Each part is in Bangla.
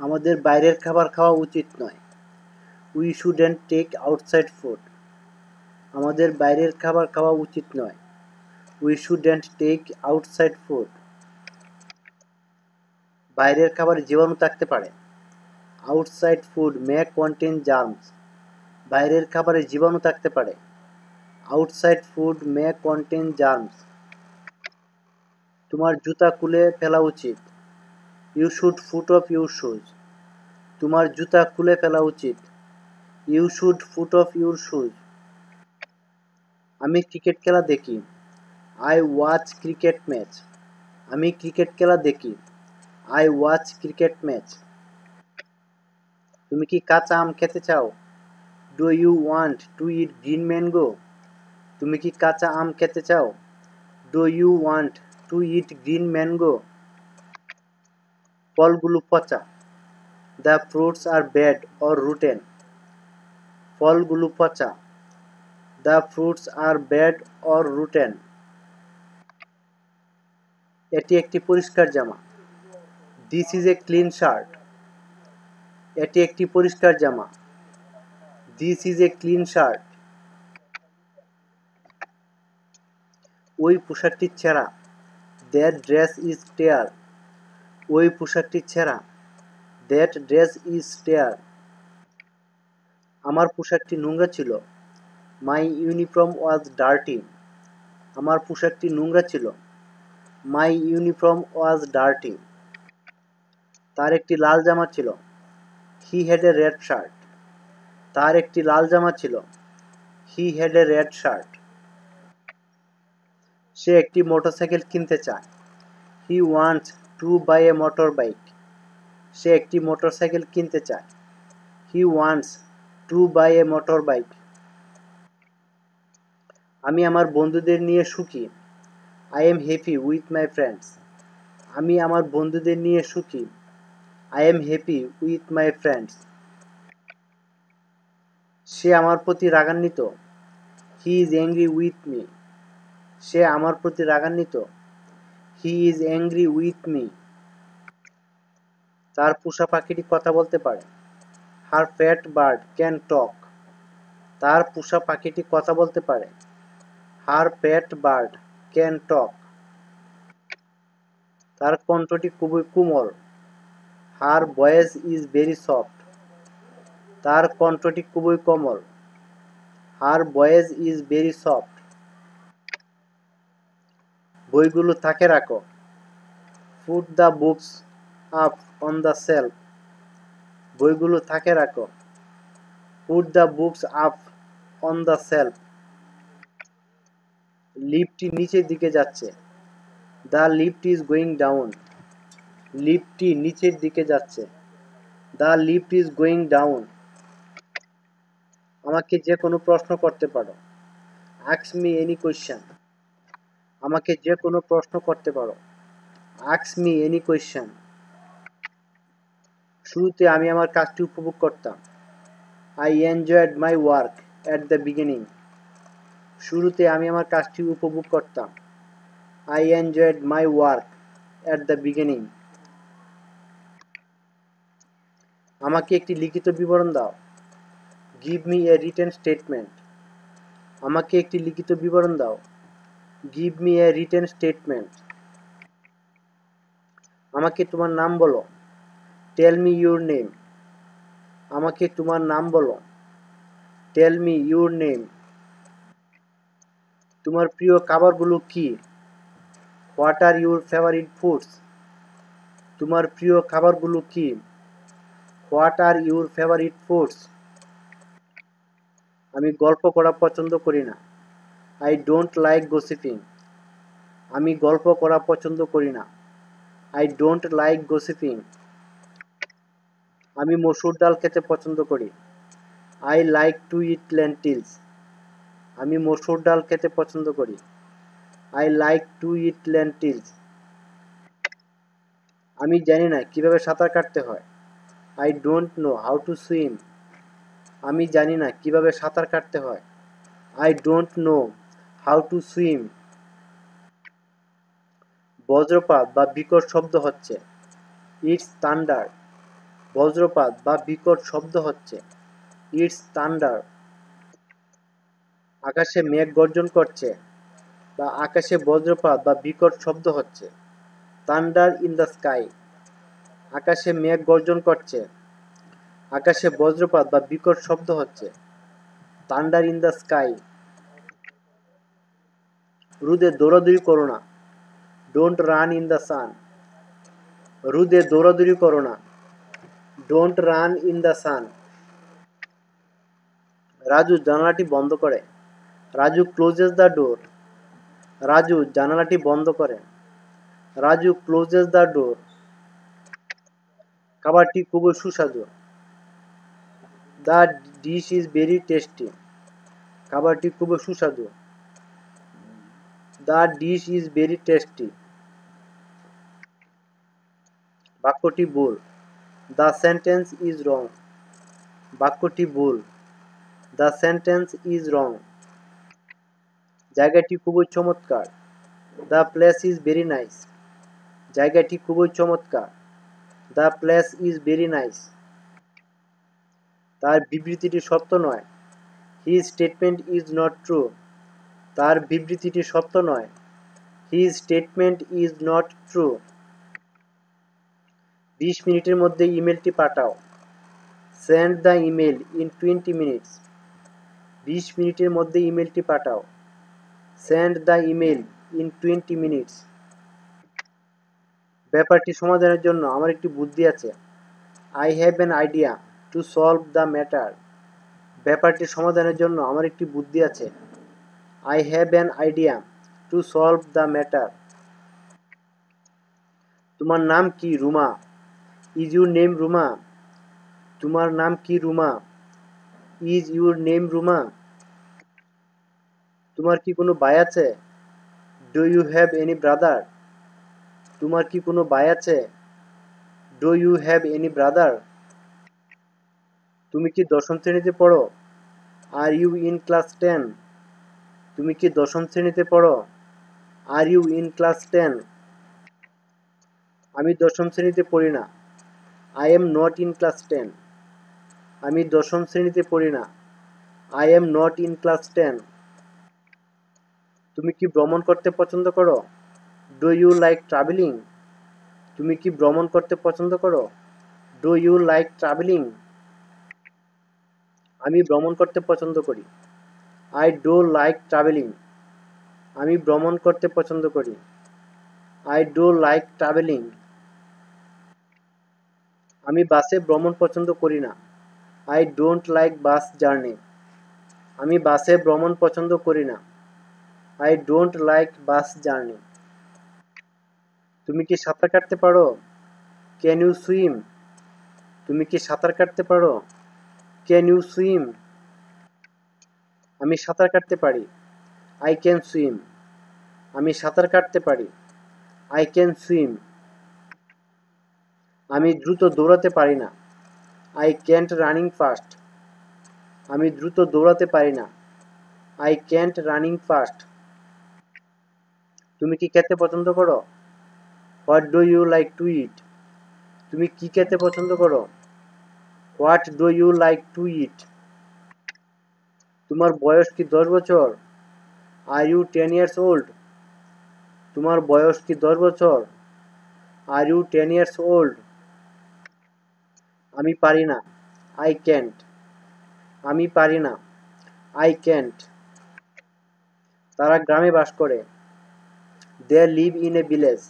আমাদের বাইরের খাবার খাওয়া উচিত নয়। We shouldn't take outside food. আমাদের বাইরের খাবার খাওয়া উচিত নয়। We shouldn't take outside food. বাইরের খাবারে জীবাণু থাকতে পারে। Outside food may contain germs. বাইরের খাবারে জীবাণু থাকতে পারে। Outside food may contain germs. তোমার জুতা খুলে ফেলা উচিত। You should put off your shoes. তোমার জুতা খুলে ফেলা উচিত। You should put off your shoes. আমি ক্রিকেট খেলা দেখি। I watch cricket match. আমি ক্রিকেট খেলা দেখি। I watch cricket match. তুমি কি কাঁচা আম খেতে চাও? Do you want to eat green mango? তুমি কি কাঁচা আম খেতে চাও? Do you want to eat green mango? ফলগুলো পচা। The fruits are bad or rotten. ফলগুলো পচা। The fruits are bad or rotten. এটি একটি পরিষ্কার জামা। This is a clean shirt. এটি একটি পরিষ্কার জামা। This is a clean shirt. ওই পোশাকটি ছেঁড়া। That dress is tear. ওই পোশাকটি ছেঁড়া। That dress is tear. আমার পোশাকটি নোংরা ছিল। My uniform was dirty. আমার পোশাকটি নোংরা ছিল। My uniform was dirty. তার একটি লাল জামা ছিল। He had a red shirt. তার একটি লাল জামা ছিল। He had a red shirt. সে একটি মোটরসাইকেল কিনতে চায়। He wants to buy a motorbike. সে একটি মোটরসাইকেল কিনতে চায়। He wants to buy a motorbike. আমি আমার বন্ধুদের নিয়ে সুখী। I am happy with my friends. আমি আমার বন্ধুদের নিয়ে সুখী। I am happy with my friends. সে আমার প্রতি রাগান্বিত। He is angry with me. সে আমার প্রতি রাগান্বিত। He is angry with me. তার পোষা পাখিটি কথা বলতে পারে। Her pet bird can talk. তার পোষা পাখিটি কথা বলতে পারে। Her pet bird can talk. তার কণ্ঠটি খুবই কোমল। Her voice is very soft. তার কণ্ঠটি খুবই কোমল। Her voice is very soft. বইগুলো তাকে রাখো। Put the books up on the shelf. বইগুলো তাকে রাখো। Put the books up on the shelf. লিফটটি নিচের দিকে যাচ্ছে। The lift is going down. লিফটটি নিচের দিকে যাচ্ছে। The lift is going down. আমাকে যে কোনো প্রশ্ন করতে পারো। Ask me any question. আমাকে যে কোনো প্রশ্ন করতে পারো। Ask me any question. শুরুতে আমি আমার কাজটি উপভোগ করতাম। I enjoyed my work at the beginning. শুরুতে আমি আমার কাজটি উপভোগ করতাম। I enjoyed my work at the beginning. আমাকে একটি লিখিত বিবরণ দাও। Give me a written statement. আমাকে একটি লিখিত বিবরণ দাও। Give me a written statement. আমাকে তোমার নাম বলো। Tell me your name. আমাকে তোমার নাম বলো। Tell me your name. তোমার প্রিয় খাবারগুলো কি? What are your favourite foods? তোমার প্রিয় খাবারগুলো কি? What are your favourite foods? আমি গল্প করা পছন্দ করি না। I don't like gossiping. আমি গল্প করা পছন্দ করি না। I don't like gossiping. আমি মসুর ডাল খেতে পছন্দ করি। I like to it lentils. আমি মসুর ডাল খেতে পছন্দ করি। I like to it lentils. আমি জানি না কিভাবে সাঁতার কাটতে হয়। I don't know how to swim. আমি জানি না কিভাবে সাঁতার কাটতে হয়। I don't know how to swim. বজ্রপাত বা বিকট শব্দ হচ্ছে। It's thunder. বজ্রপাত বা বিকট শব্দ হচ্ছে। It's thunder. আকাশে মেঘ গর্জন করছে বা আকাশে বজ্রপাত বা বিকট শব্দ হচ্ছে। Thunder in the sky. আকাশে মেঘ গর্জন করছে, আকাশে বজ্রপাত বা বিকট শব্দ হচ্ছে। Thunder in the sky. রোদে দৌড়াদৌড়ি করো না। Don't run in the sun. রোদে দৌড়াদৌড়ি করো না। Don't run in the sun. Raju জানালাটি বন্ধ করে। Raju closes the door. Raju জানালাটি বন্ধ করে। Raju closes the door. খাবারটি খুবই সুস্বাদু। The dish is very tasty. খাবারটি খুবই সুস্বাদু। The dish is very tasty. বাক্যটি ভুল। The sentence is wrong. বাক্যটি ভুল। দ্য সেন্টেন্স ইজ রং। জায়গাটি খুবই চমৎকার। The place is very nice. জায়গাটি খুবই চমৎকার। The place is very nice. তার বিবৃতিটি সত্য নয়। His statement is not true. তার বিবৃতিটি সত্য নয়। His statement is not true. 20 মিনিটের মধ্যে ইমেলটি পাঠাও। Send the email in 20 minutes. 20 মিনিটের মধ্যে ইমেলটি পাঠাও। Send the email in 20 minutes. ব্যাপারটি সমাধানের জন্য আমার একটি বুদ্ধি আছে। I have an idea to solve the matter. ব্যাপারটি সমাধানের জন্য আমার একটি বুদ্ধি আছে। I have an idea to solve the matter. তোমার নাম কি Ruma? Is your name Ruma? তোমার নাম কি Ruma? Is your name Ruma? তোমার কি কোনো ভাই আছে? Do you have any brother? তোমার কি কোনো ভাই আছে? Do you have any brother? তুমি কি দশম শ্রেণীতে পড়ো? Are you in class 10? তুমি কি দশম শ্রেণীতে পড়ো? Are you in class 10? আমি দশম শ্রেণীতে পড়ি না। I am not in class 10। আমি দশম শ্রেণীতে পড়ি না। I am not in class 10। তুমি কি ভ্রমণ করতে পছন্দ করো? Do you like travelling? তুমি কি ভ্রমণ করতে পছন্দ করো? Do you like travelling? আমি ভ্রমণ করতে পছন্দ করি। I do like travelling. আমি ভ্রমণ করতে পছন্দ করি। I do like travelling. আমি বাসে ভ্রমণ পছন্দ করি না। I don't like bus journey. আমি বাসে ভ্রমণ পছন্দ করি না। I don't like bus journey. তুমি কি সাঁতার কাটতে পারো? Can you swim? তুমি কি সাঁতার কাটতে পারো? Can you swim? আমি সাঁতার কাটতে পারি। I can swim. আমি সাঁতার কাটতে পারি। I can swim. আমি দ্রুত দৌড়াতে পারি না। I can't running fast. আমি দ্রুত দৌড়াতে পারি না। I can't running fast. তুমি কি খেতে পছন্দ করো? What do you like to eat? তুমি কি খেতে পছন্দ করো? What do you like to eat? তোমার বয়স কি 10 বছর? Are you 10 years old? তোমার বয়স কি 10 বছর? Are you 10 years old? আমি পারি না। I can't. আমি পারি না। I can't. তারা গ্রামে বাস করে। They live in a village.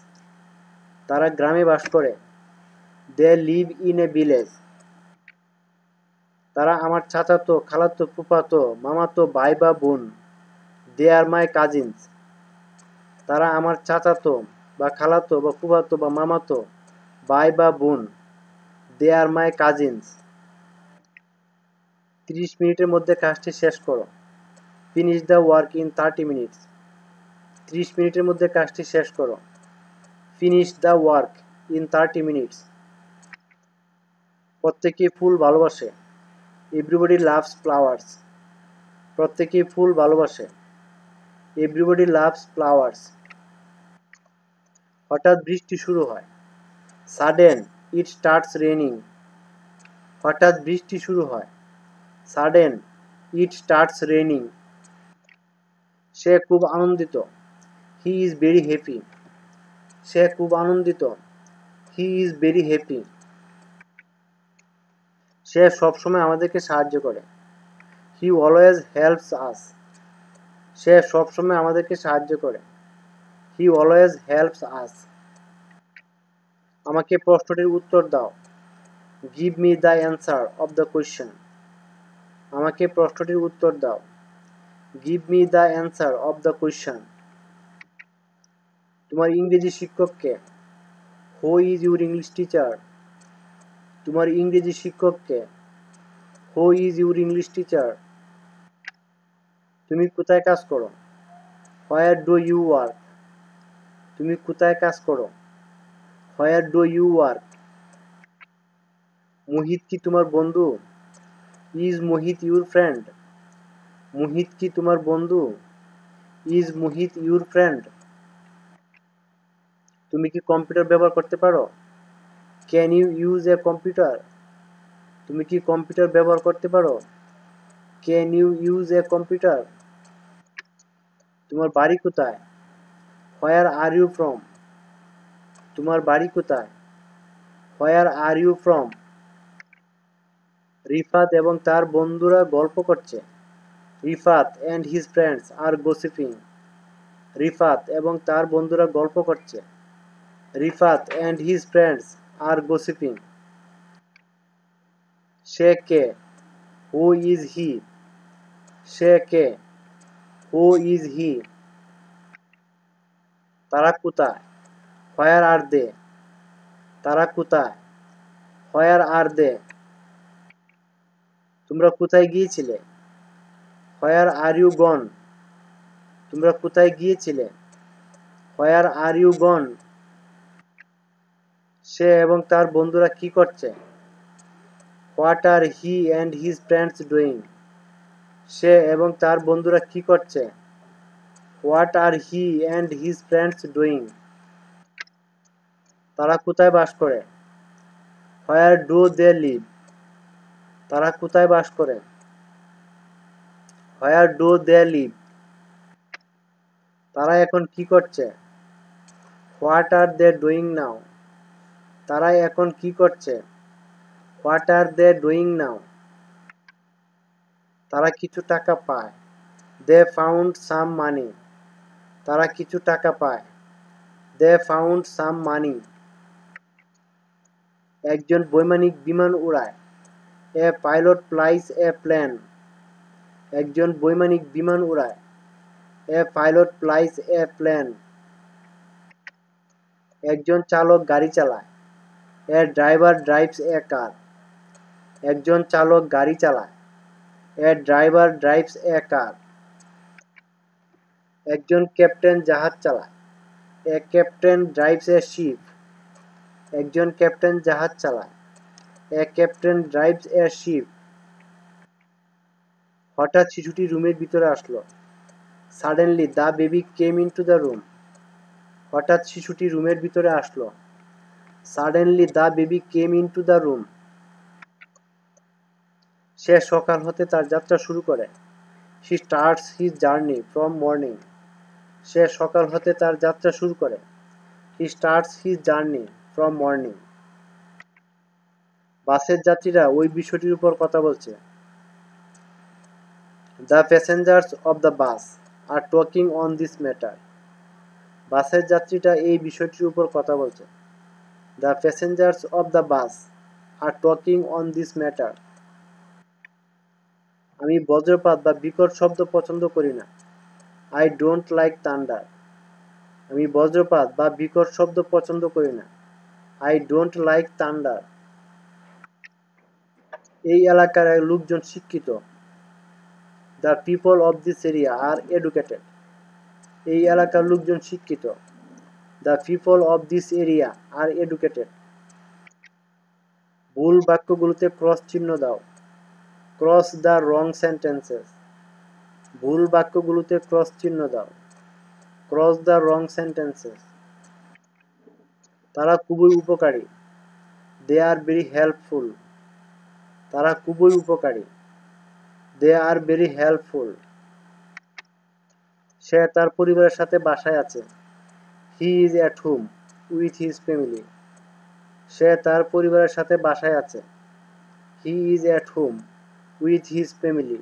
তারা গ্রামে বাস করে। They live in a village. তারা আমার চাচাতো, খালাতো, ফুফাতো, মামাতো ভাই বা বোন। দে আর মাই কাজিনস। তারা আমার চাচাতো বা খালাতো বা ফুফাতো বা মামাতো ভাই বা বোন। দে আর মাই কাজিনস। 30 মিনিটের মধ্যে কাজটি শেষ করো। Finish the work in 30 minutes. 30 মিনিটের মধ্যে কাজটি শেষ করো। Finish the work in 30 minutes. প্রত্যেকেই ফুল ভালোবাসে। Everybody loves flowers. প্রত্যেকেই ফুল ভালোবাসে। Everybody loves flowers. হঠাৎ বৃষ্টি শুরু হয়। Sudden it starts raining. হঠাৎ বৃষ্টি শুরু হয়। Sudden it starts raining. সে খুব আনন্দিত। He is very happy. সে খুব আনন্দিত। He is very happy. সে সবসময় আমাদেরকে সাহায্য করে। হি অলওয়েজ হেল্পস আস। সে সবসময় আমাদেরকে সাহায্য করে। He always helps us. আমাকে প্রশ্নটির উত্তর দাও। Give me the answer of the question. আমাকে প্রশ্নটির উত্তর দাও। Give me the answer of the question. তোমার ইংরেজি শিক্ষক কে? Who is your English teacher? তোমার ইংরেজি শিক্ষক কে? Who is your English teacher? তুমি কোথায় কাজ করো? Where do you work? তুমি কোথায় কাজ করো? Where do you work? Mohit কি তোমার বন্ধু? Is Mohit your friend? Mohit কি তোমার বন্ধু? Is Mohit your friend? তুমি কি কম্পিউটার ব্যবহার করতে পারো? Can you use a computer? তুমি কি কম্পিউটার ব্যবহার করতে পারো? Can you use a computer? তোমার বাড়ি কোথায়? Where are you from? তোমার বাড়ি কোথায়? Where are you from? Rifat এবং তার বন্ধুরা গল্প করছে। Rifat and his friends are gossiping. Rifat এবং তার বন্ধুরা গল্প করছে। Rifat and his friends are gossiping. Say K? Who is he? Say K? Who is he? তারা কোথায়? হোয়ার আর দে? তারা কোথায়? হোয়ার আর দে? তোমরা কোথায় গিয়েছিলে? হোয়ার আর ইউ গন? তোমরা কোথায় গিয়েছিলে? হোয়ার আর ইউ গন? সে এবং তার বন্ধুরা কি করছে? What are he and his friends doing? সে এবং তার বন্ধুরা কি করছে? What are he and his friends doing? তারা কোথায় বাস করে? Where do they live? তারা কোথায় বাস করে? Where do they live? তারা এখন কি করছে? What are they doing now? তারা এখন কি করছে? What are they doing now? তারা কিছু টাকা পায়। They found some money. তারা কিছু টাকা পায়। দে ফাউন্ড সাম মানি। একজন বৈমানিক বিমান উড়ায়। A pilot flies A plane. একজন বৈমানিক বিমান উড়ায়। A pilot flies A plane. একজন চালক গাড়ি চালায়। এ ড্রাইভার ড্রাইভস এ কার। একজন চালক গাড়ি চালায়। এ ড্রাইভার ড্রাইভস এ কার। একজন ক্যাপ্টেন জাহাজ চালায়। A captain drives a ship. একজন ক্যাপ্টেন জাহাজ চালায়। A captain drives a ship. হঠাৎ শিশুটি রুমের ভিতরে আসলো। Suddenly the baby came into the room. হঠাৎ শিশুটি রুমের ভিতরে আসলো। Suddenly the baby came into the room. সে সকাল হতে তার যাত্রা শুরু করে। He starts his journey from morning. সে সকাল হতে তার যাত্রা শুরু করে। He starts his journey from morning. বাসের যাত্রীরা ওই বিষয়টির উপর কথা বলছে। The passengers of the bus are talking on this matter. বাসের যাত্রীরা এই বিষয়টির উপর কথা বলছে। The passengers of the bus are talking on this matter. আমি বজ্রপাত বা বিকট শব্দ পছন্দ করি না। I don't like thunder. আমি বজ্রপাত বা বিকট শব্দ পছন্দ করি না। I don't like thunder. এই এলাকার লোকজন শিক্ষিত। The people of this area are educated. এই এলাকার লোকজন শিক্ষিত। The people of this area are educated. ভুল বাক্যগুলোতে ক্রস চিহ্ন দাও। Cross the wrong sentences. ভুল বাক্যগুলোতে ক্রস চিহ্ন দাও। Cross the wrong sentences. তারা খুবই উপকারী। দে আর ভেরি হেল্পফুল। তারা খুবই উপকারী। দে আর ভেরি হেল্পফুল। সে তার পরিবারের সাথে বাসায় আছে। He is at home with his family. সে তার পরিবারের সাথে বাসায় আছে। He is at home with his family.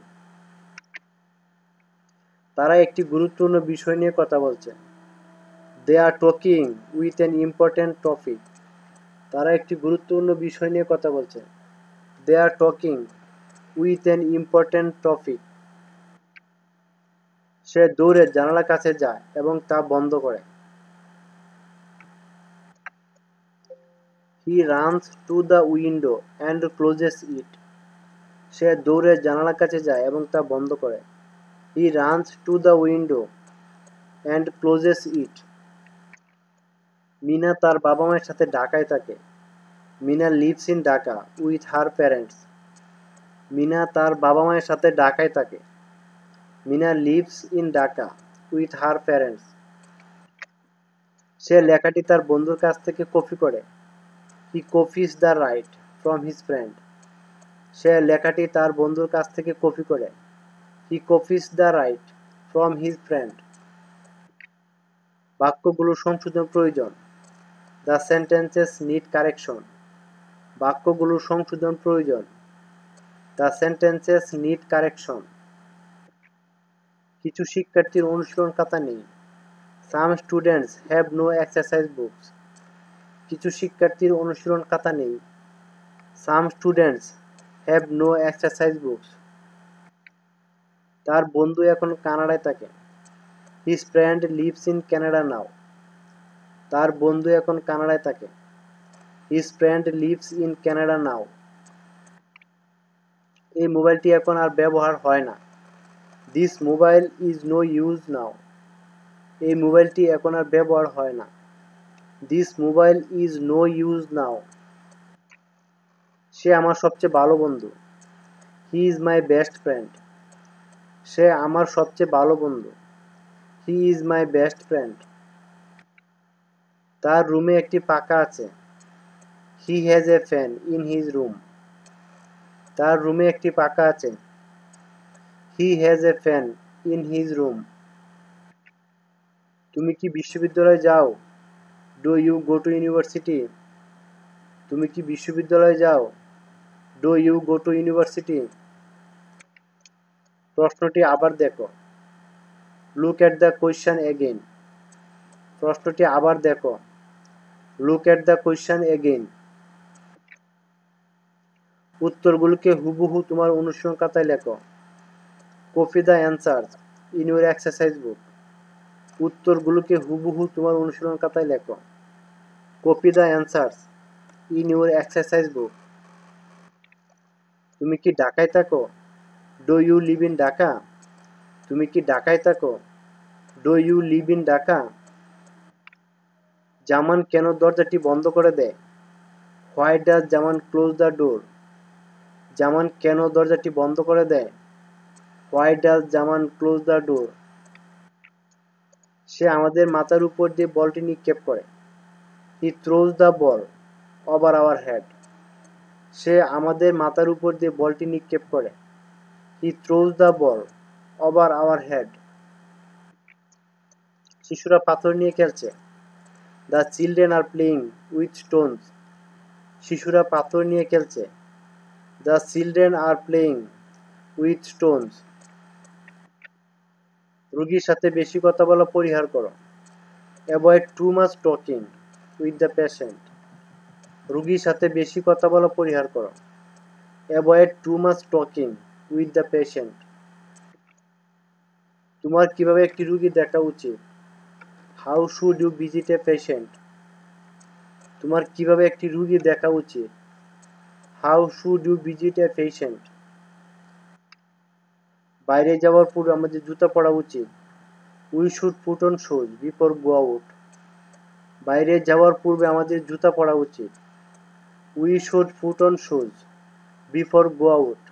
তারা একটি গুরুত্বপূর্ণ বিষয় নিয়ে কথা বলছে। They are talking with an important topic. তারা একটি গুরুত্বপূর্ণ বিষয় নিয়ে কথা বলছে। They are talking with an important topic. সে দৌড়ে জানালার কাছে যায় এবং তা বন্ধ করে। He runs to the window and closes it. সে দৌড়ে জানালার কাছে যায় এবং তা বন্ধ করে। He runs to the window and closes it. Mina তার বাবা মায়ের সাথে ঢাকায় থাকে। Mina lives in Dhaka with her parents. Mina তার বাবা মায়ের সাথে ঢাকায় থাকে। Mina lives in Dhaka with her parents. সে লেখাটি তার বন্ধুর কাছ থেকে কপি করে। He copies the write from his friend. সে লেখাটি তার বন্ধুর কাছ থেকে কপি করে। He copies the write from his friend. বাক্যগুলো সংশোধন প্রয়োজন। The sentences need correction. বাক্যগুলো সংশোধন প্রয়োজন। The sentences need correction. কিছু শিক্ষার্থীর অনুশীলন খাতা নেই। Some students have no exercise books. কিছু শিক্ষার্থীর অনুশীলন খাতা নেই। Some students have no exercise books. তার বন্ধু এখন কানাডায় থাকে। His friend lives in Canada now. তার বন্ধু এখন কানাডায় থাকে। His friend lives in Canada now. এই মোবাইলটি এখন আর ব্যবহার হয় না। This mobile is no use now. এই মোবাইলটি এখন আর ব্যবহার হয় না। This mobile is no use now. সে আমার সবচেয়ে ভালো বন্ধু। He is my best friend. সে আমার সবচেয়ে ভালো বন্ধু। He is my best friend. তার রুমে একটি পাখা আছে। He has a fan in his room. তার রুমে একটি পাখা আছে। He has a fan in his room. তুমি কি বিশ্ববিদ্যালয়ে যাও? Do you go to university? তুমি কি বিশ্ববিদ্যালয়ে যাও? Do you go to university? প্রশ্নটি আবার দেখো। Look at the question again. প্রশ্নটি আবার দেখো। Look at the question again. উত্তরগুলোকে হুবহু তোমার অনুশীলন খাতায় লেখো। Copy the answers in your exercise book. উত্তরগুলোকে হুবহু তোমার অনুশীলন খাতায় লেখো। Copy the answers in your exercise book. তুমি কি ঢাকায় থাকো? Do you live in Dhaka? তুমি কি ঢাকায় থাকো? Do you live in Dhaka? জামান কেন দরজাটি বন্ধ করে দেয়? Why does Zaman close the door? Zaman কেন দরজাটি বন্ধ করে দেয়? Why does Zaman close the door? সে আমাদের মাথার উপর দিয়ে বলটি নিক্ষেপ করে। He throws the ball over our head. সে আমাদের মাথার উপর দিয়ে বলটি নিক্ষেপ করে। He throws the ball over our head. শিশুরা পাথর নিয়ে খেলছে। The children are playing with stones. শিশুরা পাথর নিয়ে খেলছে। The children are playing with stones. রোগীর সাথে বেশি কথা বলা পরিহার করো। Avoid too much talking with the patient. রোগীর সাথে বেশি কথা বলা পরিহার করো। Avoid too much talking with the patient. তোমার কিভাবে একটি রোগী দেখা উচিত? How should you visit a patient? তোমার কিভাবে একটি রোগী দেখা উচিত? How should you visit a patient? বাইরে যাওয়ার পূর্বে আমাদের জুতা পরা উচিত। We should put on shoes before go out. বাইরে যাওয়ার পূর্বে আমাদের জুতা পরা উচিত। We should put on shoes before go out.